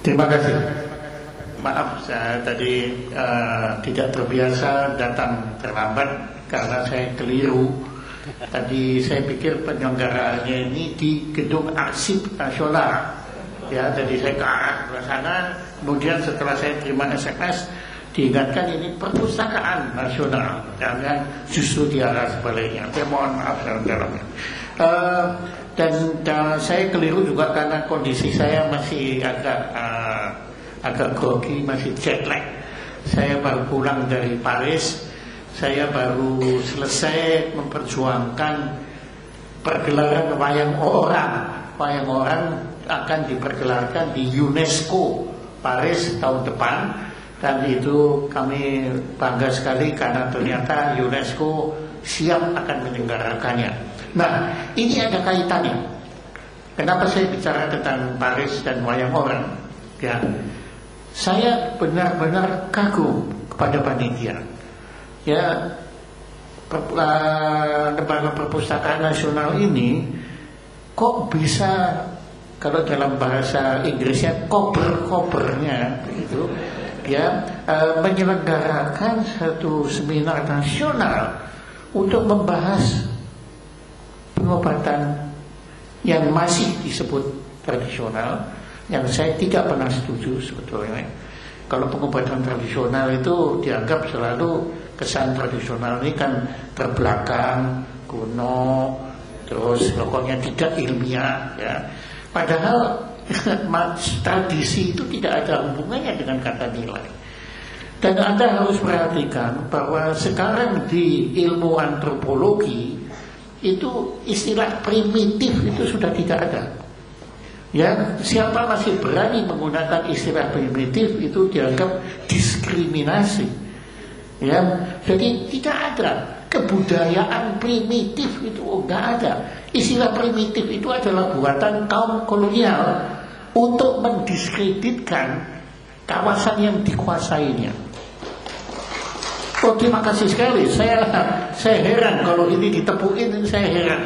Terima kasih. Maaf, saya tadi tidak terbiasa datang terlambat karena saya keliru. Tadi saya pikir penyelenggaraannya ini di Gedung Arsip Nasional. Ya, jadi saya ke arah sana. Kemudian setelah saya terima SMS, diingatkan ini Perpustakaan Nasional, karena justru di arah sebaliknya. Saya mohon maaf dalam-dalamnya. Dan saya keliru juga karena kondisi saya masih agak grogi, masih jet lag. Saya baru pulang dari Paris. Saya baru selesai memperjuangkan pergelaran wayang orang. Wayang orang akan dipergelarkan di UNESCO Paris tahun depan. Dan itu kami bangga sekali karena ternyata UNESCO siap akan menyelenggarakannya. Nah, ini ada kaitannya. Kenapa saya bicara tentang Paris dan wayang orang? Ya, saya benar-benar kagum kepada panitia. Ya, Lembaga Perpustakaan Nasional ini kok bisa, kalau dalam bahasa Inggrisnya kober-kobernya itu, ya, menyelenggarakan satu seminar nasional untuk membahas pengobatan yang masih disebut tradisional, yang saya tidak pernah setuju sebetulnya. Kalau pengobatan tradisional itu dianggap selalu kesan tradisional ini kan terbelakang, kuno, terus pokoknya tidak ilmiah, ya. Padahal tradisi itu tidak ada hubungannya dengan kata nilai. Dan Anda harus perhatikan bahwa sekarang di ilmu antropologi itu istilah primitif itu sudah tidak ada. Ya, siapa masih berani menggunakan istilah primitif itu dianggap diskriminasi. Ya, jadi tidak ada kebudayaan primitif itu, enggak ada. Istilah primitif itu adalah buatan kaum kolonial untuk mendiskreditkan kawasan yang dikuasainya. Oh, terima kasih sekali. Saya heran kalau ini ditepuin, saya heran.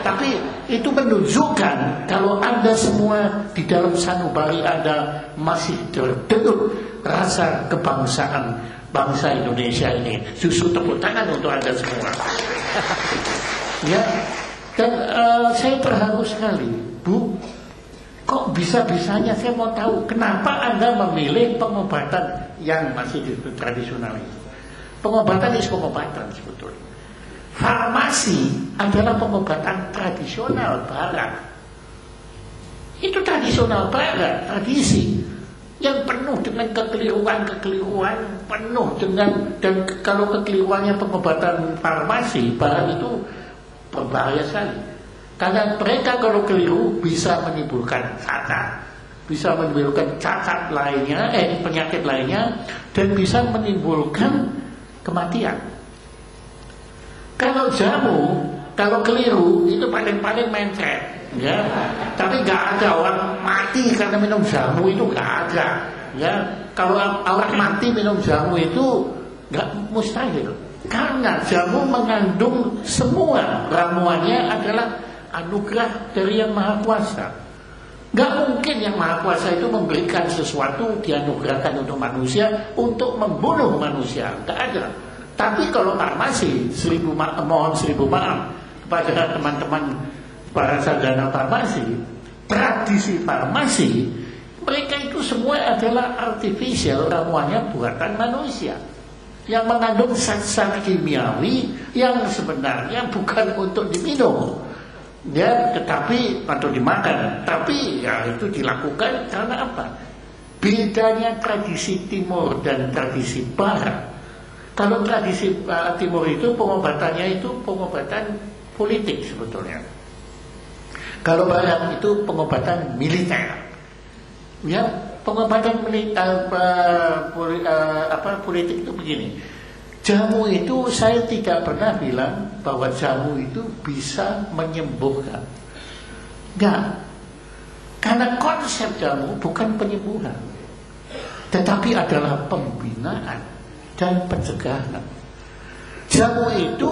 Tapi itu menunjukkan kalau Anda semua di dalam sanubari Anda masih terdelut rasa kebangsaan bangsa Indonesia ini. Justru tepuk tangan untuk Anda semua. Ya, dan saya terharu sekali, Bu. Kok bisa-bisanya saya mau tahu kenapa Anda memilih pengobatan yang masih disebut tradisional itu. Pengobatan itu pengobatan sebetulnya. Farmasi adalah pengobatan tradisional Barat. Itu tradisional Barat, tradisi yang penuh dengan kekeliruan, penuh dengan, dan kalau kekeliruannya pengobatan farmasi Barat itu berbahaya sekali. Karena mereka kalau keliru bisa menimbulkan cacat, bisa menimbulkan cacat lainnya, penyakit lainnya, dan bisa menimbulkan kematian. Kalau jamu, kalau keliru itu paling-paling mencret, ya. Tapi nggak ada orang mati karena minum jamu, itu nggak ada, ya. Kalau orang mati minum jamu itu nggak mustahil, karena jamu mengandung semua ramuannya adalah anugerah dari Yang Maha Kuasa. Gak mungkin Yang Maha Kuasa itu memberikan sesuatu dianugerahkan untuk manusia untuk membunuh manusia. Gak ada. Tapi kalau farmasi, mohon seribu maaf kepada teman-teman para sarjana farmasi, tradisi farmasi, mereka itu semua adalah artificial, ramuannya buatan manusia yang mengandung zat-zat kimiawi yang sebenarnya bukan untuk diminum, ya, tetapi atau dimakan, tapi ya itu dilakukan karena apa? Bedanya tradisi timur dan tradisi barat. Kalau tradisi timur itu pengobatannya itu pengobatan politik sebetulnya. Kalau barat itu pengobatan militer. Ya, pengobatan militer politik itu begini. Jamu itu saya tidak pernah bilang bahwa jamu itu bisa menyembuhkan. Enggak. Karena konsep jamu bukan penyembuhan, tetapi adalah pembinaan dan pencegahan. Jamu itu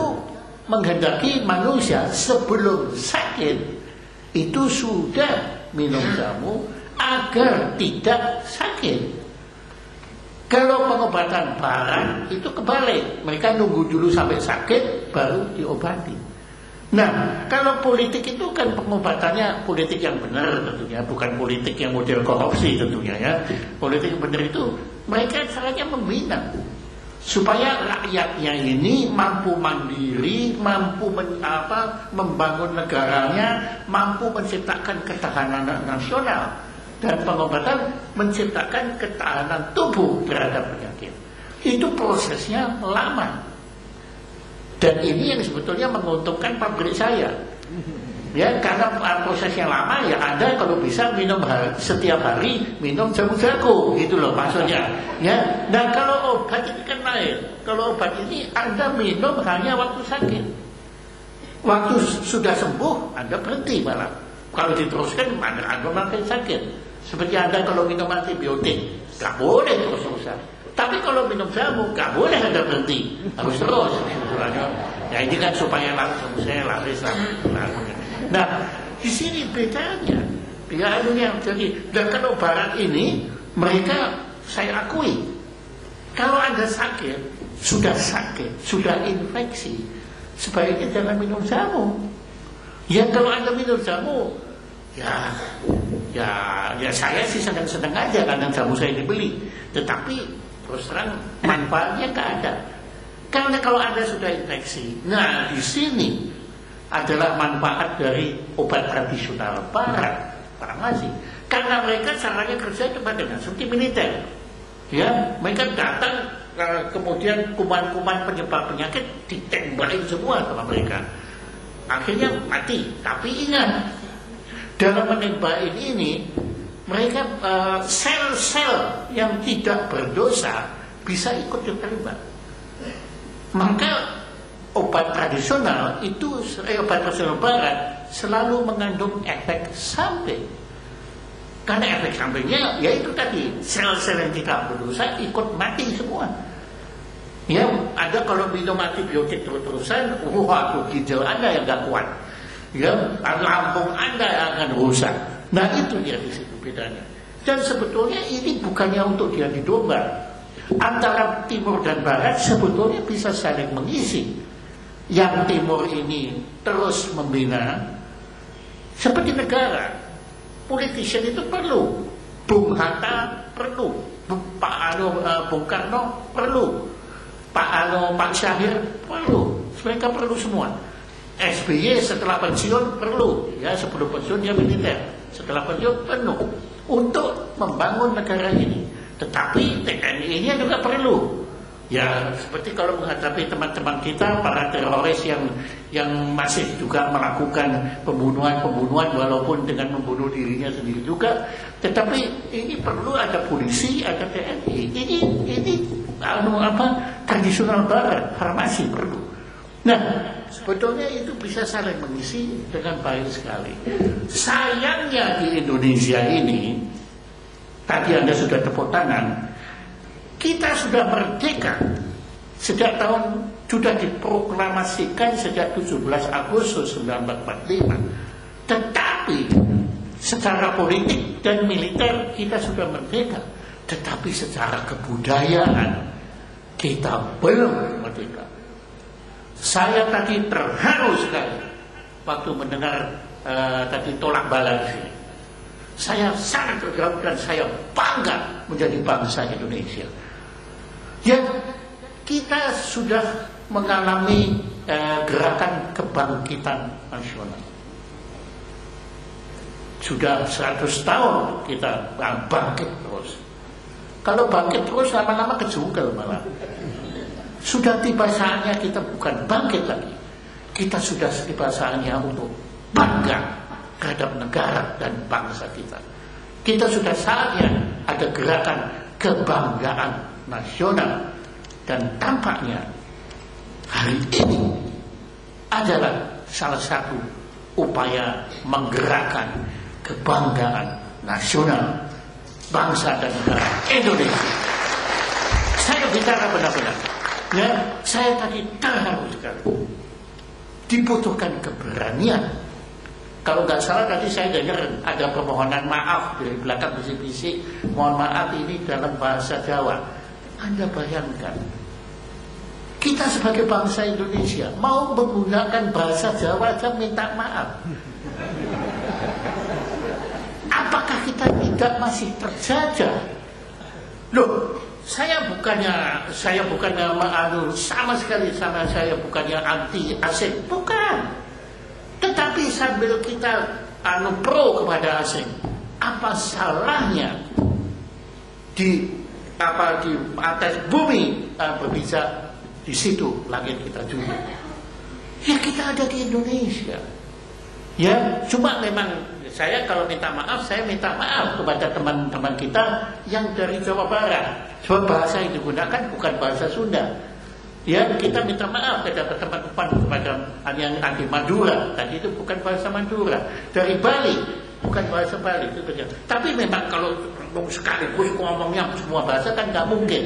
menghendaki manusia sebelum sakit itu sudah minum jamu agar tidak sakit. Kalau pengobatan barat itu kebalik, mereka nunggu dulu sampai sakit baru diobati. Nah, kalau politik itu kan pengobatannya politik yang benar tentunya, bukan politik yang model korupsi tentunya ya. Politik yang benar itu mereka caranya membina supaya rakyatnya ini mampu mandiri, mampu membangun negaranya, mampu menciptakan ketahanan nasional. Dan pengobatan menciptakan ketahanan tubuh terhadap penyakit. Itu prosesnya lama. Dan ini yang sebetulnya menguntungkan pabrik saya. Ya, karena prosesnya lama ya Anda kalau bisa minum setiap hari minum jamu jago gitu loh maksudnya. Ya. Nah, kalau obat ini kan lain. Kalau obat ini Anda minum hanya waktu sakit. Waktu sudah sembuh Anda berhenti malah. Kalau diteruskan Anda makin sakit. Seperti Anda kalau minum antibiotik, gak boleh terus-terusan. Tapi kalau minum jamu, gak boleh Anda berhenti, harus terus. Ya ini kan supaya langsung saya laris lah. Nah, di sini bedanya. Ya, jadi dan kalau barat ini mereka saya akui, kalau Anda sakit, sudah infeksi, sebaiknya jangan minum jamu. Ya kalau Anda minum jamu, ya saya sih senang-senang aja kadang jamu saya dibeli, tetapi terus terang manfaatnya nggak ada. Karena kalau Anda sudah infeksi, nah di sini adalah manfaat dari obat tradisional barat, farmasi. Karena mereka caranya kerja cuma dengan seperti militer, ya mereka datang kemudian kuman-kuman penyebab penyakit ditembakin semua sama mereka, akhirnya mati. Tapi ingat, dalam menembak ini mereka sel-sel yang tidak berdosa bisa ikut terlibat. Maka obat tradisional itu obat tradisional barat selalu mengandung efek samping. Karena efek sampingnya yaitu tadi sel-sel yang tidak berdosa ikut mati semua. Ya, ada kalau minum antibiotik terus-terusan, tuh ginjal Anda yang gak kuat. Ya, lambung Anda yang akan rusak. Nah itu dia di situ bedanya. Dan sebetulnya ini bukannya untuk dia didomba. Antara timur dan barat sebetulnya bisa saling mengisi. Yang timur ini terus membina seperti negara. Politician itu perlu. Bung Hatta perlu. Bung Karno perlu. Pak Syahir perlu. Mereka perlu semua. SBY setelah pensiun perlu, ya sebelum pensiun dia militer, setelah pensiun penuh untuk membangun negara ini. Tetapi TNI ini juga perlu, ya seperti kalau menghadapi teman-teman kita para teroris yang masih juga melakukan pembunuhan walaupun dengan membunuh dirinya sendiri juga. Tetapi ini perlu ada polisi, ada TNI. Ini tradisional barat, farmasi perlu. Nah, sebetulnya itu bisa saling mengisi dengan baik sekali. Sayangnya di Indonesia ini, tadi Anda sudah tepuk tangan, kita sudah merdeka sejak tahun, sudah diproklamasikan sejak 17 Agustus 1945. Tetapi secara politik dan militer kita sudah merdeka, tetapi secara kebudayaan kita belum merdeka. Saya tadi terharu sekali waktu mendengar tadi tolak bala di sini. Saya sangat tergerak dan saya bangga menjadi bangsa Indonesia. Ya, kita sudah mengalami gerakan kebangkitan nasional. Sudah 100 tahun kita bangkit terus. Kalau bangkit terus lama-lama kejugal malah. Sudah tiba saatnya kita bukan bangkit lagi. Kita sudah tiba saatnya untuk bangga terhadap negara dan bangsa kita. Kita sudah saatnya ada gerakan kebanggaan nasional. Dan tampaknya hari ini adalah salah satu upaya menggerakkan kebanggaan nasional bangsa dan negara Indonesia. Saya bicara benar-benar. Ya, saya tadi terharu sekali. Dibutuhkan keberanian. Kalau nggak salah tadi saya dengar ada permohonan maaf dari belakang bisik-bisik, mohon maaf ini dalam bahasa Jawa. Anda bayangkan, kita sebagai bangsa Indonesia mau menggunakan bahasa Jawa aja minta maaf. Apakah kita tidak masih terjajah? Loh, saya bukannya sama sekali saya bukannya anti asing, bukan. Tetapi sambil kita pro kepada asing, apa salahnya di atas bumi berbisa di situ langit kita juga? Ya kita ada di Indonesia. Ya, cuma memang saya kalau minta maaf, saya minta maaf kepada teman-teman kita yang dari Jawa Barat. Sebab bahasa yang digunakan bukan bahasa Sunda. Ya, kita minta maaf kepada teman-teman kepada yang anti Madura. Tadi itu bukan bahasa Madura. Dari Bali, bukan bahasa Bali itu benar. Tapi memang kalau sekaligus ngomongnya semua bahasa kan nggak mungkin.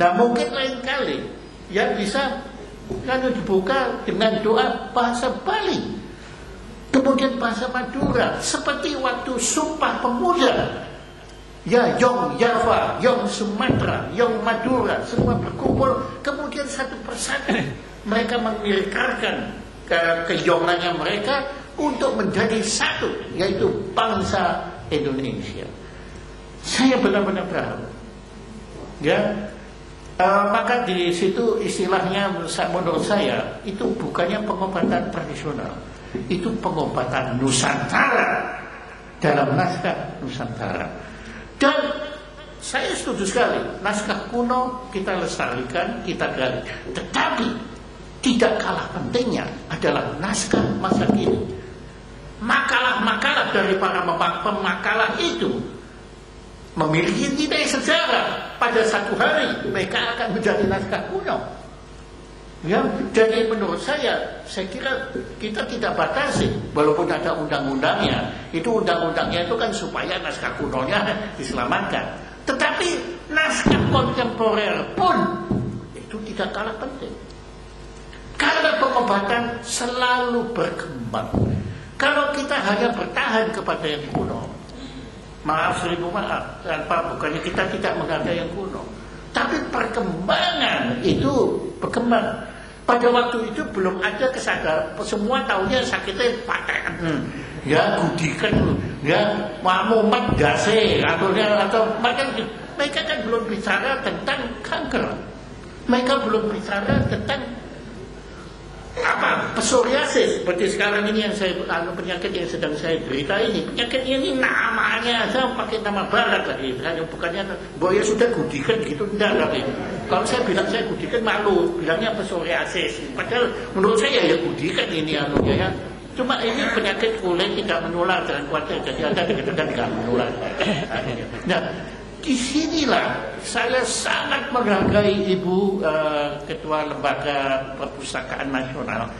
Nah mungkin lain kali yang bisa kalau dibuka dengan doa bahasa Bali, kemudian bahasa Madura, seperti waktu Sumpah Pemuda. Ya, Yong Java, Yong Sumatera, Yong Madura, semua berkumpul, kemudian satu persatu mereka mengikrarkan keyongannya mereka untuk menjadi satu, yaitu bangsa Indonesia. Saya benar-benar berharap, ya, maka di situ istilahnya menurut saya itu bukannya pengobatan tradisional, itu pengobatan Nusantara dalam naskah Nusantara. Dan saya setuju sekali, naskah kuno kita lestarikan, kita gali. Tetapi tidak kalah pentingnya adalah naskah masa kini. Makalah-makalah dari para pemakalah itu memiliki nilai sejarah. Pada satu hari mereka akan menjadi naskah kuno. Ya, jadi menurut saya kira kita tidak batasi, walaupun ada undang-undangnya. Itu undang-undangnya itu kan supaya naskah kunonya diselamatkan. Tetapi naskah kontemporer pun itu tidak kalah penting. Karena pengobatan selalu berkembang. Kalau kita hanya bertahan kepada yang kuno, maaf seribu maaf, bukannya kita tidak menghargai yang kuno. Tapi perkembangan itu berkembang. Pada waktu itu belum ada kesadaran. Semua tahunya sakitnya paten, ya gudikan, ya mamumat dase, atau mereka kan belum bicara tentang kanker. Mereka belum bicara tentang psoriasis seperti sekarang ini yang saya penyakit yang sedang saya derita ini. Penyakit ini namanya saya pakai nama barat lagi, bukannya boya sudah gudikan gitu, enggak lagi. Kalau saya bilang saya gudikan malu, bilangnya psoriasis. Padahal menurut saya ya gudikan ini ya. Cuma ini penyakit kulit tidak menular, jangan khawatir. Jadi Anda kadang-kadang tidak menular. Nah, disinilah saya sangat menghargai Ibu Ketua Lembaga Perpustakaan Nasional.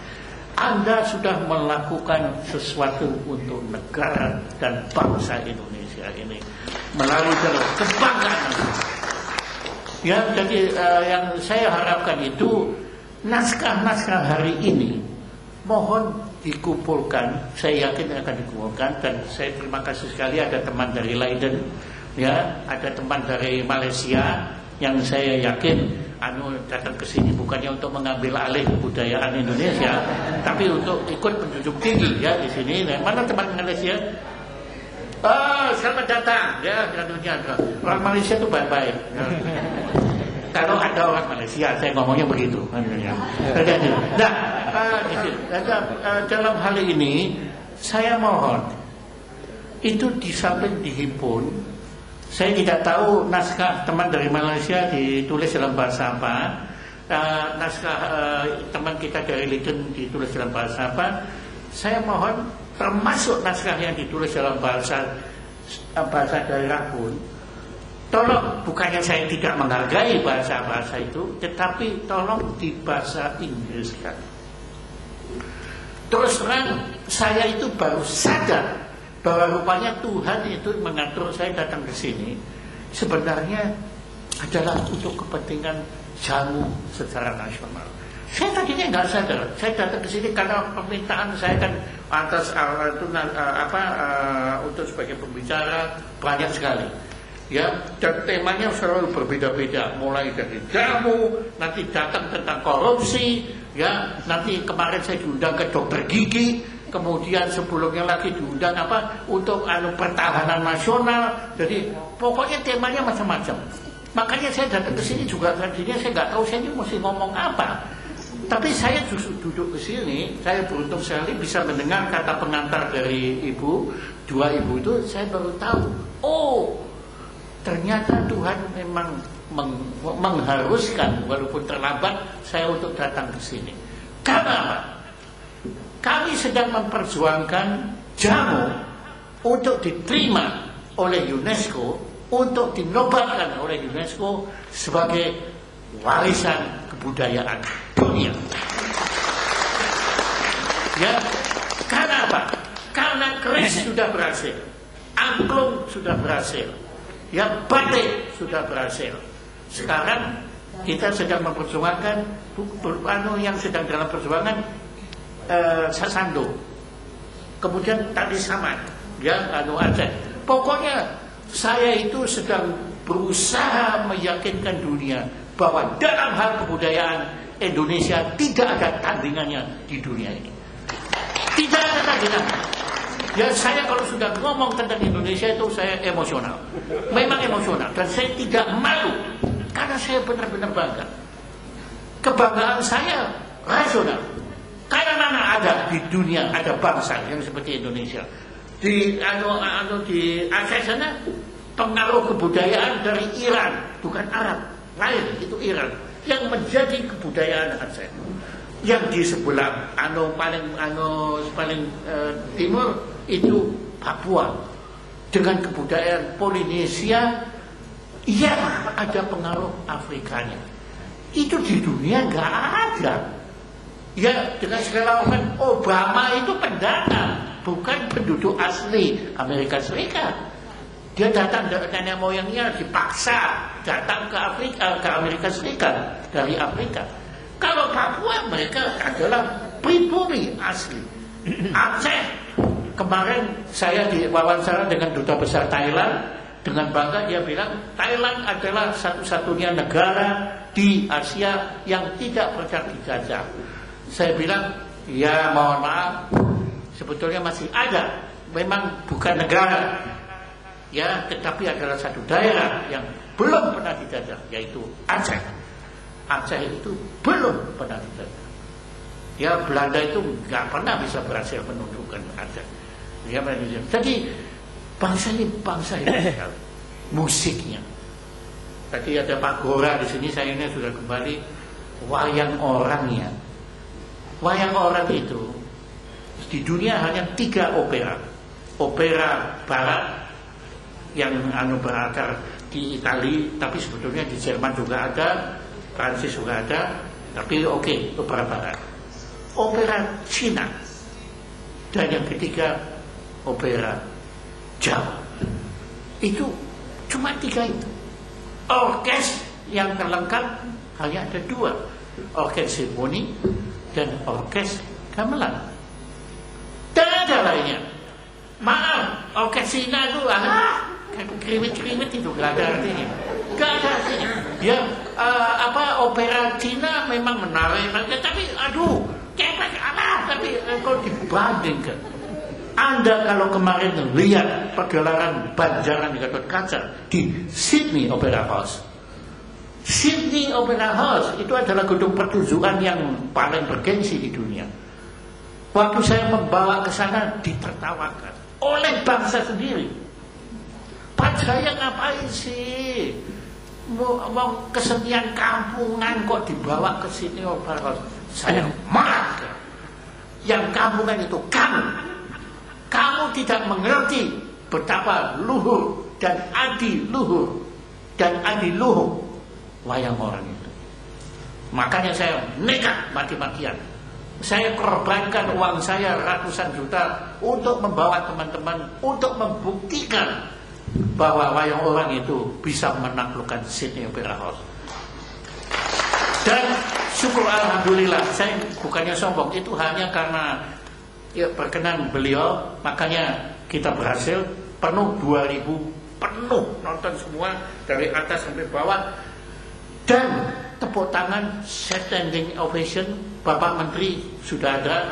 Anda sudah melakukan sesuatu untuk negara dan bangsa Indonesia ini melalui kebanggaan. Ya, jadi yang saya harapkan itu naskah-naskah hari ini mohon dikumpulkan. Saya yakin akan dikumpulkan, dan saya terima kasih sekali ada teman dari Leiden. Ya, ada teman dari Malaysia yang saya yakin datang ke sini bukannya untuk mengambil alih kebudayaan Indonesia, tapi untuk ikut menjunjung tinggi ya di sini. Nah, mana teman Malaysia? Selamat datang ya. Orang Malaysia itu baik-baik. Ya. Kalau ada orang Malaysia, saya ngomongnya begitu. Nah, dalam hal ini saya mohon itu di samping dihimpun. Saya tidak tahu naskah teman dari Malaysia ditulis dalam bahasa apa, naskah teman kita dari Leiden ditulis dalam bahasa apa. Saya mohon termasuk naskah yang ditulis dalam bahasa daerah pun, tolong, bukannya saya tidak menghargai bahasa-bahasa itu, tetapi tolong di bahasa Inggris kan. Terus terang saya itu baru sadar bahwa rupanya Tuhan itu mengatur saya datang ke sini sebenarnya adalah untuk kepentingan jamu secara nasional. Saya tadinya nggak sadar. Saya datang ke sini karena permintaan saya kan atas untuk sebagai pembicara banyak sekali. Ya, dan temanya selalu berbeda-beda, mulai dari jamu, nanti datang tentang korupsi, ya, nanti kemarin saya diundang ke dokter gigi, kemudian sebelumnya lagi diundang untuk pertahanan nasional. Jadi pokoknya temanya macam-macam. Makanya saya datang ke sini juga tadinya saya nggak tahu saya ini mesti ngomong apa. Tapi saya justru duduk ke sini, saya beruntung sekali bisa mendengar kata pengantar dari dua ibu itu, saya baru tahu, oh ternyata Tuhan memang mengharuskan walaupun terlambat saya untuk datang ke sini. Karena apa? Kami sedang memperjuangkan jamu untuk diterima oleh UNESCO, untuk dinobatkan oleh UNESCO sebagai warisan kebudayaan dunia. Ya, karena apa? Karena keris sudah berhasil, angklung sudah berhasil, ya, batik sudah berhasil. Sekarang kita sedang memperjuangkan yang sedang dalam perjuangan Sasando, kemudian tadi Saman, ya, Aceh. Pokoknya saya itu sedang berusaha meyakinkan dunia bahwa dalam hal kebudayaan Indonesia tidak ada tandingannya di dunia ini. Tidak ada tandingannya. Ya, saya kalau sudah ngomong tentang Indonesia itu saya emosional. Memang emosional, dan saya tidak malu karena saya benar-benar bangga. Kebanggaan saya rasional. Karena mana ada di dunia ada bangsa yang seperti Indonesia. Di Aceh sana pengaruh kebudayaan dari Iran, bukan Arab, lain itu Iran yang menjadi kebudayaan Aceh. Yang di sebelah paling timur itu Papua dengan kebudayaan Polinesia yang ada pengaruh Afrikanya. Itu di dunia nggak ada. Ya, dengan segala hormat, Obama itu pendatang, bukan penduduk asli Amerika Serikat. Dia datang dari nenek moyangnya dipaksa datang ke Amerika Serikat dari Afrika. Kalau Papua mereka adalah pribumi asli. Aceh, kemarin saya diwawancara dengan duta besar Thailand, dengan bangga dia bilang Thailand adalah satu-satunya negara di Asia yang tidak pernah dijajah. Saya bilang, ya mohon maaf, sebetulnya masih ada, memang bukan negara, ya, tetapi adalah satu daerah yang belum pernah dijajah, yaitu Aceh. Aceh itu belum pernah dijajah. Ya, Belanda itu nggak pernah bisa berhasil menundukkan Aceh. Ya, jadi bangsa ini bangsa Indonesia, musiknya. Tadi ada Pak Gora di sini, sayangnya sudah kembali. Wayang orangnya. Wayang orang itu di dunia hanya 3 opera. Opera Barat yang berakar di Italia, tapi sebetulnya di Jerman juga ada, Prancis juga ada, tapi oke, opera Barat. Opera Cina, dan yang ketiga opera Jawa. Itu cuma 3 itu. Orkes yang terlengkap hanya ada 2, orkes simfoni dan orkes gamelan. Dan ada lainnya. Maaf, orkes Cina itu kriwit-kriwit itu gak ada artinya. Gak ada artinya. Ya, opera Cina memang menarik, tapi aduh, kepek tapi kalau dibandingkan, Anda kalau kemarin lihat pergelaran Banjaran di Gatot Kaca di Sydney Opera House. Sydney Opera House itu adalah gedung pertunjukan yang paling bergengsi di dunia. Waktu saya membawa ke sana ditertawakan oleh bangsa sendiri. Pak, saya ngapain sih? Mau kesenian kampungan kok dibawa ke Sydney Opera House? Saya marah. Yang kampungan itu kamu. Kamu tidak mengerti betapa luhur dan adiluhur wayang orang itu. Makanya saya nekat mati-matian. Saya korbankan uang saya ratusan juta untuk membawa teman-teman untuk membuktikan bahwa wayang orang itu bisa menaklukkan Sydney Opera House. Dan syukur alhamdulillah, saya bukannya sombong, itu hanya karena ya perkenan beliau, makanya kita berhasil penuh 2000 penuh nonton semua dari atas sampai bawah, dan tepuk tangan standing ovation. Bapak Menteri sudah ada.